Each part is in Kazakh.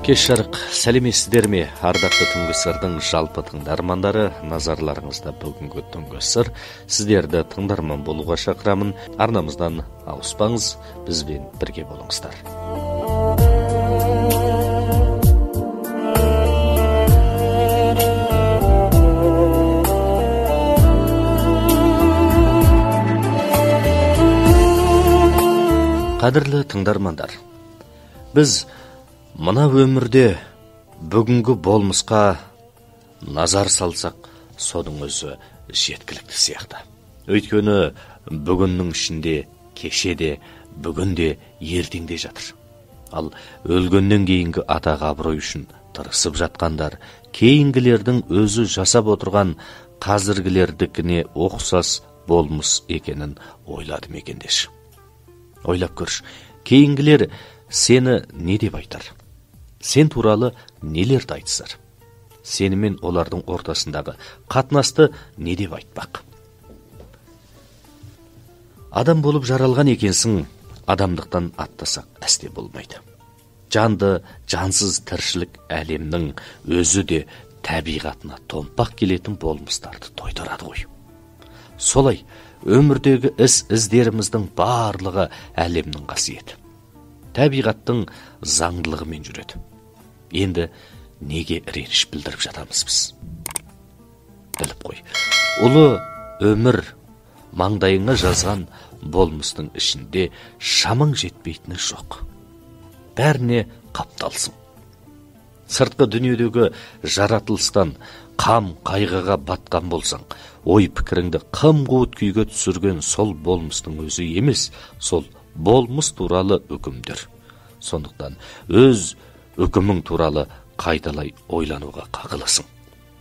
Кеш жарық, сәлеметсіздер ме? Ардақты түнгі сырдың жалпы тыңдармандары, назарларыңызда бүгінгі түнгі сыр. Сіздерді тыңдарман болуға шақырамын. Арнамыздан ауыспаңыз, бізбен бірге болыңыздар. Қадірлі тыңдармандар, біз мына өмірде бүгінгі болмысқа назар салсақ, соның өзі жеткілікті сияқты. Өйткені бүгіннің ішінде кеше де, бүгін де, ертең де жатыр. Ал өлгеннен кейінгі атақ абырой үшін тырысып жатқандар, кейінгілердің өзі жасап отырған қазіргілердікіне ұқсас болмыс екенін ойладым екендеш. Ойлап көрш, кейінгілер сені не деп айтар? Сен туралы нелерді айтсар? Сені мен олардың ортасындағы қатынасты не деп айтпақ? Адам болып жаралған екенсің, адамдықтан аттасақ әсте болмайды. Жанды, жансыз тіршілік әлемнің өзі де табиғатына томпақ келетін болмыстарды тойдырады ғой. Солай, өмірдегі іздеріміздің барлығы әлемнің қасиеті. Табиғаттың заңдылығымен жүреді. Енді неге реніш білдіріп жатамыз біз? Біліп қой, ұлы өмір маңдайыңа жазған болмыстың ішінде шамың жетпейтіні жоқ. Бәріне қапталсың. Сыртқы дүниедегі жаратылыстан қам қайғыға батқан болсаң, ой пікіріңді қым-қуыт күйге түсірген сол болмыстың өзі емес, сол болмыс туралы үкімдер. Сондықтан өз үкімің туралы қайталай ойлануға қақылысың.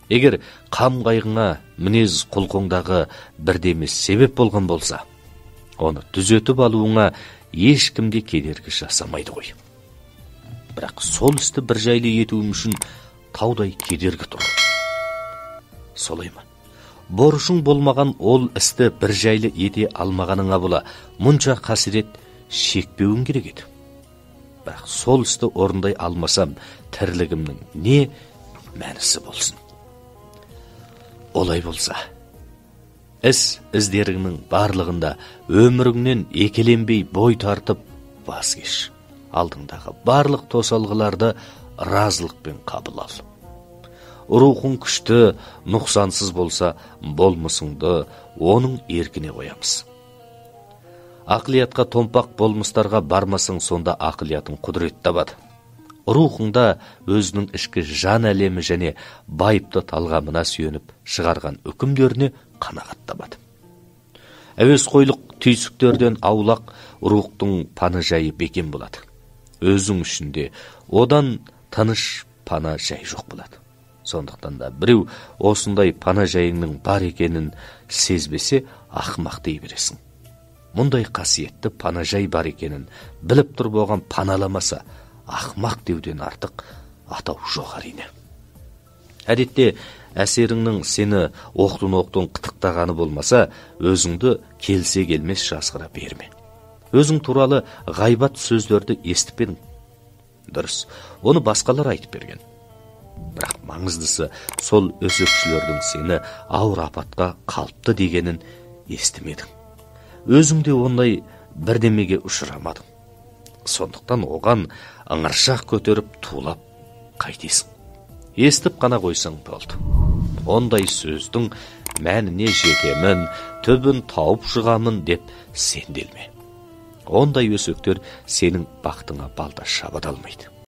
Егер қам қайғыңа мінез құлқыңдағы бірдеме себеп болған болса, оны түзетіп алуыңа ешкімде кедергі жасамайды ғой. Бірақ сол істі бір жайлы етуім үшін таудай кедергі тұр. Солай ма? Борышың болмаған ол істі бір жайлы ете алмағаныңа бола мұнша қасірет шекпеуің керек еді. Бірақ сол істі орындай алмасам, тірлігімнің не мәнісі болсын? Олай болса, іздеріңнің барлығында өміріңнен екеленбей бой тартып бас кеш. Алдыңдағы барлық тосалғыларды разылықпен қабыл ал. Рухың күшті, нұқсансыз болса, болмысыңды оның еркіне қоямыз. Ақылиятқа томпақ болмыстарға бармасың, сонда ақылиятың құдірет табады. Рухыңда өзінің ішкі жан әлемі және байыпты талғамына сүйеніп шығарған үкімдеріне қанағат табады. Әуесқойлық түйсіктерден аулақ рухтың паны жайы бекем болады. Өзің ішінде одан тыныш пана жай жоқ болады. Сондықтан да біреу осындай пана жайыңның бар екенін сезбесе, ақымақ дей бересің. Мұндай қасиетті пана жай бар екенін біліп тұрып оған паналамаса, ақымақ деуден артық атау жоқ әрине. Әдетте әсеріңнің сені оқтын-оқтын қытықтағаны болмаса, өзіңді келсе келмес жазғыра берме. Өзің туралы ғайбат сөздерді естіп едің. Дұрыс, оны басқалар айтып берген. Бірақ маңыздысы, сол өсекшілердің сені ауыр апатқа қалыпты дегенін естімедің. Өзіңде ондай бірдемеге ұшырамадың. Сондықтан оған ыңыршақ көтеріп тулап қайтесің. Естіп қана қойсаң болды. Ондай сөздің мәніне жетемін, түбін тауып шығамын деп сенделме. Ондай өсектер сенің бақытыңа балда шабыт алмайды.